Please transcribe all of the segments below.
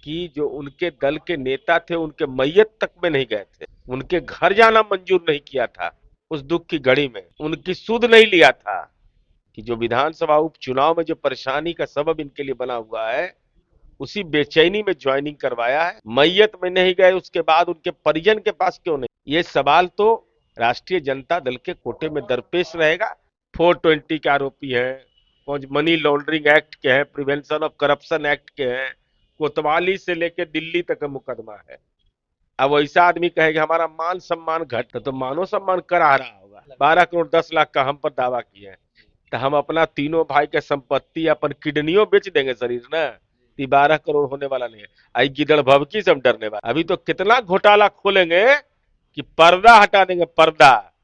कि जो उनके दल के नेता थे उनके मैयत तक में नहीं गए थे, उनके घर जाना मंजूर नहीं किया था। उस दुख की घड़ी में उनकी सुध नहीं लिया था कि जो विधानसभा उपचुनाव में जो परेशानी का सबब इनके लिए बना हुआ है, उसी बेचैनी में ज्वाइनिंग करवाया है। मैयत में नहीं गए, उसके बाद उनके परिजन के पास क्यों नहीं? ये सवाल तो राष्ट्रीय जनता दल के कोटे में दरपेश रहेगा। 420 के आरोपी हैं, कुछ मनी लॉन्ड्रिंग एक्ट के हैं, प्रिवेंशन ऑफ करप्शन एक्ट के हैं, कोतवाली से लेकर दिल्ली तक का मुकदमा है। अब वैसा आदमी कहेगा हमारा मान सम्मान घट, तो मानो सम्मान करा रहा होगा। 12 करोड़ 10 लाख का हम पर दावा किए हैं, तो हम अपना तीनों भाई के संपत्ति अपन किडनियों बेच देंगे शरीर ना, 12 करोड़ होने वाला नहीं है। आई गिदड़ भभकी से हम डरने वाले। अभी तो कितना घोटाला खोलेंगे कि पर्दा हटा देंगे, पर्दा।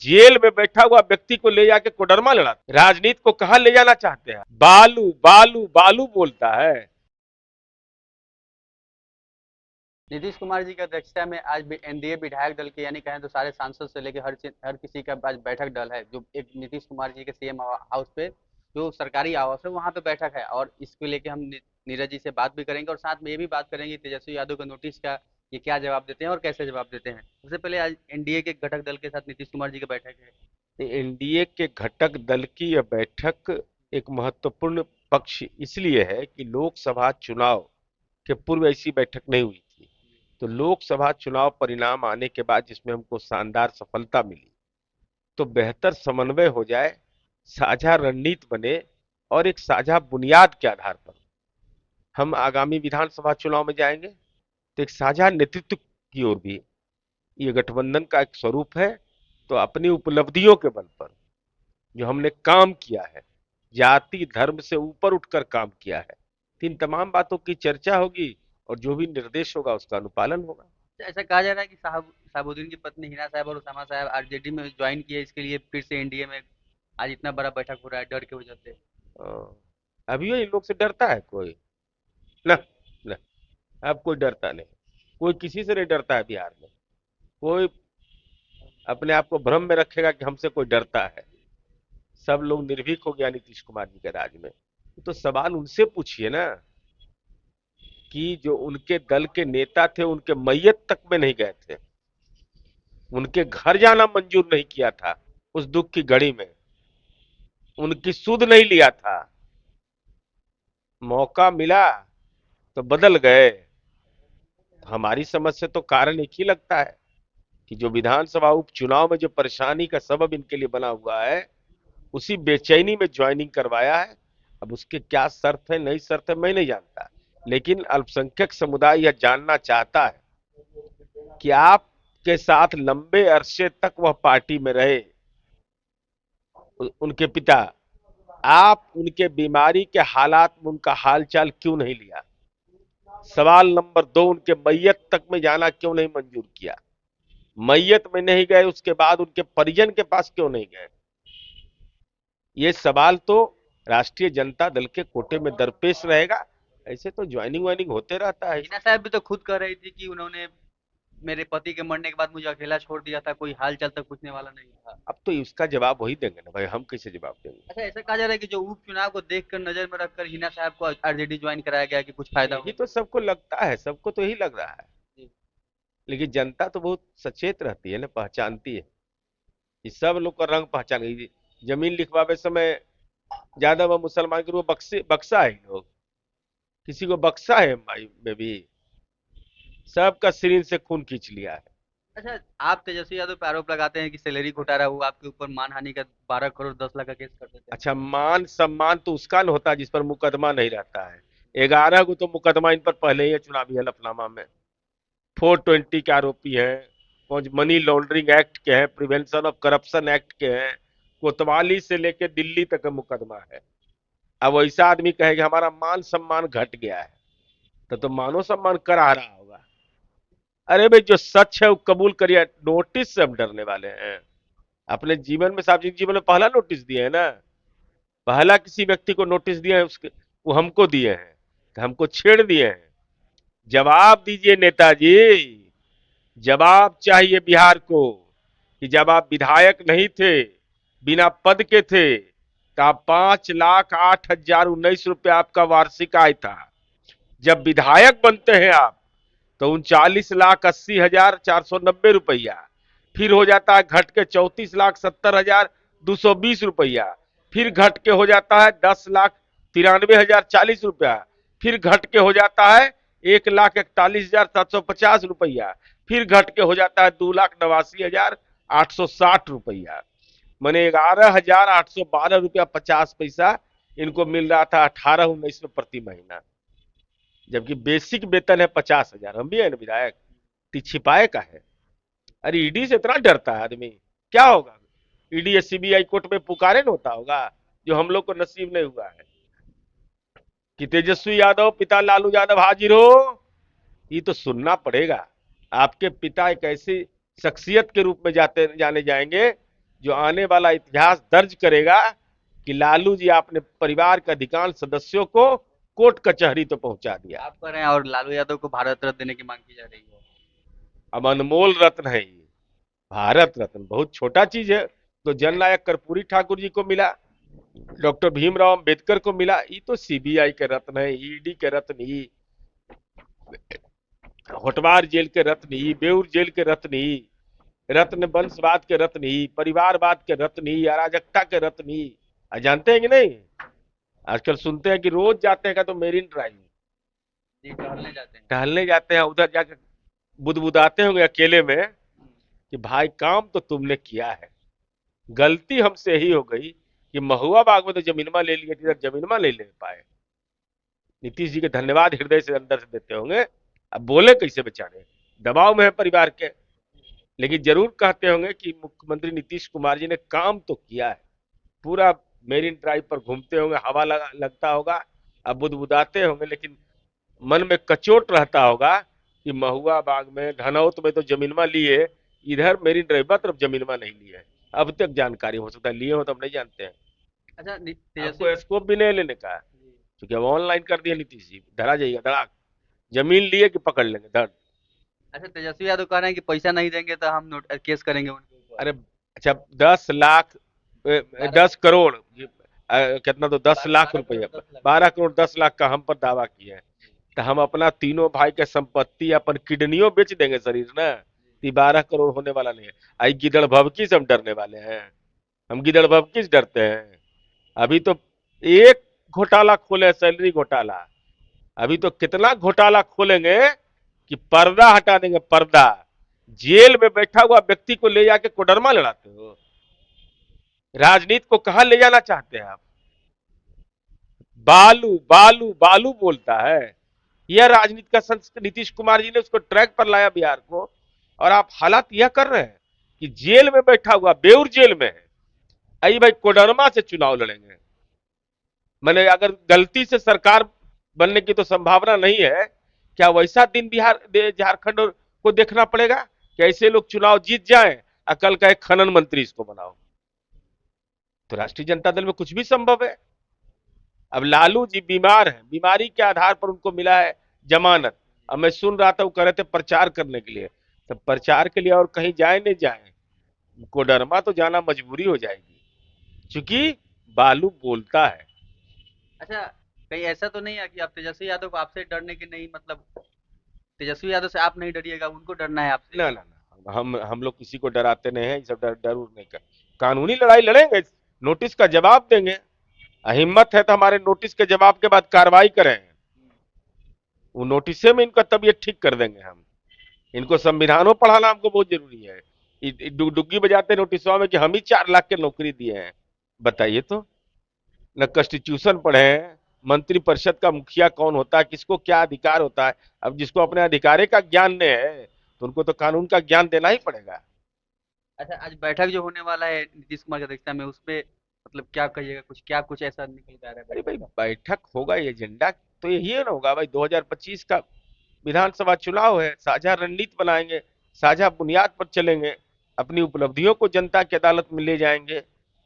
जेल में बैठा हुआ व्यक्ति को ले जाके कोडरमा लड़ा, राजनीति को कहां ले जाना चाहते हैं? बालू बालू बालू बोलता है। नीतीश कुमार जी की अध्यक्षता में आज एनडीए विधायक दल के यानी कहें तो सारे सांसद से लेकर हर किसी का आज बैठक दल है, जो एक नीतीश कुमार जी के सीएम हाउस पे जो सरकारी आवास है वहां पे बैठक है। और इसको लेके हम नीरज जी से बात भी करेंगे और साथ में ये भी बात करेंगे तेजस्वी यादव का नोटिस का ये क्या जवाब देते हैं और कैसे जवाब देते हैं। सबसे पहले आज एनडीए के घटक दल के साथ नीतीश कुमार जी की बैठक है। एनडीए के घटक दल की यह बैठक एक महत्वपूर्ण पक्ष इसलिए है कि लोकसभा चुनाव के पूर्व ऐसी बैठक नहीं हुई थी। तो लोकसभा चुनाव परिणाम आने के बाद जिसमें हमको शानदार सफलता मिली, तो बेहतर समन्वय हो जाए, साझा रणनीति बने और एक साझा बुनियाद के आधार पर हम आगामी विधानसभा चुनाव में जाएंगे। तो एक साझा नेतृत्व की ओर भी ये गठबंधन का एक स्वरूप है। तो अपनी उपलब्धियों के बल पर जो हमने काम किया है, जाति धर्म से ऊपर उठकर काम किया है, इन तमाम बातों की चर्चा होगी और जो भी निर्देश होगा उसका अनुपालन होगा। ऐसा कहा जा रहा है कि साहबुद्दीन की पत्नी हिना साहब और उसामा साहब आरजेडी में ज्वाइन किए, इसके लिए फिर से एनडीए में आज इतना बड़ा बैठक हो रहा है डर की वजह से। अभी इन लोग से डरता है कोई? ना, ना, अब कोई डरता नहीं। कोई किसी से नहीं डरता है बिहार में। कोई अपने आप को भ्रम में रखेगा कि हमसे कोई डरता है? सब लोग निर्भीक हो गया नीतीश कुमार जी के राज में। तो सवाल उनसे पूछिए ना कि जो उनके दल के नेता थे उनके मैयत तक में नहीं गए थे, उनके घर जाना मंजूर नहीं किया था। उस दुख की घड़ी में उनकी सुध नहीं लिया था। मौका मिला तो बदल गए। हमारी समझ से तो कारण एक ही लगता है कि जो विधानसभा उपचुनाव में जो परेशानी का सबब इनके लिए बना हुआ है, उसी बेचैनी में ज्वाइनिंग करवाया है। अब उसके क्या शर्त है नहीं शर्त है मैं नहीं जानता, लेकिन अल्पसंख्यक समुदाय यह जानना चाहता है कि आपके साथ लंबे अरसे तक वह पार्टी में रहे, उनके पिता, आप उनके बीमारी के हालात में उनका हालचाल क्यों नहीं लिया? सवाल नंबर 2, उनके मैयत तक में जाना क्यों नहीं मंजूर किया? मैयत में नहीं गए, उसके बाद उनके परिजन के पास क्यों नहीं गए? ये सवाल तो राष्ट्रीय जनता दल के कोटे में दरपेश रहेगा। ऐसे तो ज्वाइनिंग वाइनिंग होते रहता है। हिना साहब भी तो खुद कह रही थी कि उन्होंने मेरे पति के मरने के बाद मुझे अकेला छोड़ दिया था, कोई हाल चाल तक पूछने वाला नहीं था। अब तो इसका जवाब वही देंगे ना भाई, हम कैसे जवाब देंगे? अच्छा, ऐसा कहा जा रहा है कि जो उपचुनाव को देखकर नजर में रखकर हिना साहब को आरजेडी ज्वाइन कराया गया कि कुछ फायदा यही हो। तो सबको लगता है, सबको तो यही लग रहा है। जी। लेकिन जनता तो बहुत सचेत रहती है ना, पहचानती है। ये सब लोग का रंग पहचान गई। जमीन लिखवावे समय ज्यादा वो मुसलमान के रूप बक्से बक्सा है, लोग किसी को बक्सा है भाई में भी सबका शरीर से खून खींच लिया है। अच्छा, आप तेजस्वी यादव पे आरोप लगाते हैं कि सैलरी घोटाला हुआ आपके ऊपर, मानहानि का 12 करोड़ 10 लाख का केस कर देते हैं। अच्छा, मान सम्मान तो उसका न होता जिस पर मुकदमा नहीं रहता है। 11 को तो मुकदमा इन पर पहले ही है चुनावी हलफनामा में। 420 के आरोपी हैं, कुछ मनी लॉन्ड्रिंग एक्ट के हैं, प्रिवेंशन ऑफ करप्शन एक्ट के हैं, कोतवाली से लेकर दिल्ली तक का मुकदमा है। अब वैसा आदमी कहेगा हमारा मान सम्मान घट गया है, तो मानो सम्मान करा रहा होगा। अरे भाई, जो सच है वो कबूल करिए। नोटिस से हम डरने वाले हैं? अपने जीवन में, सार्वजनिक जीवन में पहला नोटिस दिए है ना, पहला किसी व्यक्ति को नोटिस दिए है उसके, वो हमको दिए हैं, तो हमको छेड़ दिए हैं। जवाब दीजिए नेताजी, जवाब चाहिए बिहार को कि जब आप विधायक नहीं थे, बिना पद के थे, तो आप 5,08,019 रुपया आपका वार्षिक आय था। जब विधायक बनते हैं आप तो 39,80,490 रुपया, फिर हो जाता है घट के 34,70,220 रुपया, फिर घट के हो जाता है 10,93,040 रुपया, फिर घट के हो जाता है 1,41,750 रुपया, फिर घट के हो जाता है 2,89,860 रुपया। मैंने 11,812 रुपया 50 पैसा इनको मिल रहा था 18-19 में प्रति महीना, जबकि बेसिक वेतन है 50,000। हम भी है ना विधायक, ती छिपाए का है। अरे ईडी से इतना डरता है आदमी, क्या होगा? ईडी या सीबीआई कोर्ट में पुकारे न होता होगा, जो हम लोग को नसीब नहीं हुआ है कि तेजस्वी यादव पिता लालू यादव हाजिर हो। ये तो सुनना पड़ेगा। आपके पिता एक ऐसी शख्सियत के रूप में जाने जाएंगे जो आने वाला इतिहास दर्ज करेगा कि लालू जी आपने परिवार के अधिकांश सदस्यों को कोर्ट कचहरी तो पहुंचा दिया। आप कर रहे हैं और लालू यादव को भारत रत्न देने की मांग की जा रही है। अब अनमोल रत्न है ये, भारत रत्न बहुत छोटा चीज है। तो जननायक कर्पूरी ठाकुर जी को मिला, डॉक्टर भीमराव अंबेडकर को मिला, ये तो सीबीआई के रत्न है, ईडी के रत्न ही, होटवार जेल के रत्न ही, बेउर जेल के रत्न ही, रत्न वंशवाद के रत्न ही, परिवारवाद के रत्न ही, अराजकता के रत्न ही। जानते हैं कि नहीं? आजकल सुनते हैं कि रोज जाते हैं का तो मेरीन ड्राइव जी, टहलने जाते हैं। टहलने जाते हैं, उधर जाकर बुदबुदाते होंगे अकेले में कि भाई काम तो तुमने किया है, गलती हमसे ही हो गई कि महुआ बाग में तो जमीनमा ले लिए, इधर जमीनमा नहीं ले पाए। नीतीश जी के धन्यवाद हृदय से अंदर से देते होंगे। अब बोले कैसे बेचारे, दबाव में है परिवार के, लेकिन जरूर कहते होंगे कि मुख्यमंत्री नीतीश कुमार जी ने काम तो किया है। पूरा मेरीन ड्राइव पर घूमते होंगे, हवा लगता होगा, अब बुदबुदाते होंगे, लेकिन मन में कचोट रहता होगा कि महुआ बाग में धनौत में तो जमीनमा लिए, इधर मेरीन ड्राइव तरफ जमीनमा नहीं लिए। अब तक जानकारी हो सकता है लिए हो तो हम नहीं जानते हैं। अच्छा, आपको तेजस्वी। स्कोप भी नहीं लेने का है, जी। क्योंकि अब ऑनलाइन कर दिया नीतीश जी, धरा जाइएगा धड़ाक, जमीन लिए कि पकड़ लेंगे धड़। अच्छा, तेजस्वी यादव कह रहे हैं कि पैसा नहीं देंगे तो हम केस करेंगे उनके ऊपर। अरे अच्छा, 10 लाख 10 करोड़ कितना, तो 10 लाख 12 करोड़ रुपया, 10 लाख। 12 करोड़ 10 लाख का हम पर दावा किए हैं। तो हम अपना तीनों भाई के संपत्ति, अपन किडनियों बेच देंगे शरीर ना, तो 12 करोड़ होने वाला नहीं है। आई गिदड़ भभकी से हम डरने वाले हैं? हम गिदड़ भभकी से डरते हैं? अभी तो एक घोटाला खोले, सैलरी घोटाला, अभी तो कितना घोटाला खोलेंगे कि पर्दा हटा देंगे, पर्दा। जेल में बैठा हुआ व्यक्ति को ले जाके कोडरमा लड़ाते हो? राजनीति को कहां ले जाना चाहते हैं आप? बालू बालू बालू बोलता है। यह राजनीति का संस्कृत, नीतीश कुमार जी ने उसको ट्रैक पर लाया बिहार को, और आप हालात यह कर रहे हैं कि जेल में बैठा हुआ, बेउर जेल में है, आई भाई कोडरमा से चुनाव लड़ेंगे। मैंने अगर गलती से सरकार बनने की तो संभावना नहीं है, क्या वैसा दिन बिहार झारखंड को देखना पड़ेगा कि ऐसे लोग चुनाव जीत जाएं, अकल का एक खनन मंत्री इसको बनाओ? तो राष्ट्रीय जनता दल में कुछ भी संभव है। अब लालू जी बीमार हैं, बीमारी के आधार पर उनको मिला है जमानत। अब मैं सुन रहा था वो कर रहे थे प्रचार करने के लिए, तो प्रचार के लिए और कहीं जाए नहीं जाए, कोडरमा तो जाना मजबूरी हो जाएगी, क्योंकि बालू बोलता है। अच्छा, कहीं ऐसा तो नहीं है कि आप तेजस्वी यादव को आपसे डरने की नहीं, मतलब तेजस्वी यादव से आप नहीं डरिएगा, उनको डरना है आपसे। ना ना ना, हम लोग किसी को डराते नहीं है, ये सब डर नहीं कर। कानूनी लड़ाई लड़ेंगे, नोटिस का जवाब देंगे, हिम्मत है तो हमारे नोटिस के जवाब के बाद कार्रवाई करें, वो नोटिस में इनका तबीयत ठीक कर देंगे हम। इनको संविधानों पढ़ाना हमको बहुत जरूरी है। डुग्गी बजाते नोटिसों में कि हम ही 4 लाख के नौकरी दिए हैं, बताइए तो। न कॉन्स्टिट्यूशन पढ़े हैं, मंत्री परिषद का मुखिया कौन होता है, किसको क्या अधिकार होता है। अब जिसको अपने अधिकारे का ज्ञान नहीं है तो उनको तो कानून का ज्ञान देना ही पड़ेगा। अच्छा, आज बैठक जो होने वाला है नीतीश कुमार की अध्यक्षता में, उसपे मतलब क्या कहिएगा, कुछ ऐसा निकल के आ रहा है अरे बैठक भाई का? बैठक होगा, ये एजेंडा तो यही है ना, होगा भाई 2025 का विधानसभा चुनाव है, साझा रणनीति बनाएंगे, साझा बुनियाद पर चलेंगे, अपनी उपलब्धियों को जनता की अदालत में ले जाएंगे,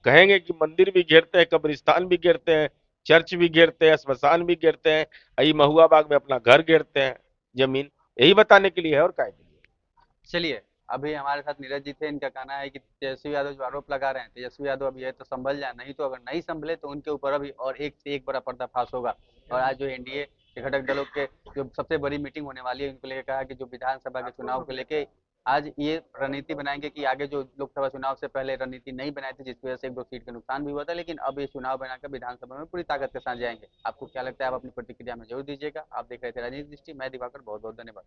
कहेंगे कि मंदिर भी घेरते हैं, कब्रिस्तान भी घेरते हैं, चर्च भी घेरते हैं, श्मशान भी घेरते हैं, आई महुआ बाग में अपना घर घेरते हैं, जमीन। यही बताने के लिए है, और काय के लिए? चलिए, अभी हमारे साथ नीरज जी थे। इनका कहना है कि तेजस्वी यादव जो आरोप लगा रहे हैं, तेजस्वी यादव अभी है तो संभल जाए, नहीं तो अगर नहीं संभले तो उनके ऊपर अभी और एक से एक बड़ा पर्दाफाश होगा। और आज जो एनडीए कि घटक दलों के जो सबसे बड़ी मीटिंग होने वाली है उनको लेकर कहा कि जो विधानसभा के चुनाव को लेके आज ये रणनीति बनाएंगे कि आगे जो लोकसभा चुनाव से पहले रणनीति नहीं बनाई थी जिसकी वजह से एक दो सीट का नुकसान भी हुआ था, लेकिन अब ये चुनाव बनाकर विधानसभा में पूरी ताकत के साथ जाएंगे। आपको क्या लगता है? आप अपनी प्रतिक्रिया में जरूर दीजिएगा। आप देख रहे थे राजनीति दृष्टि, मैं दिवाकर, बहुत बहुत धन्यवाद।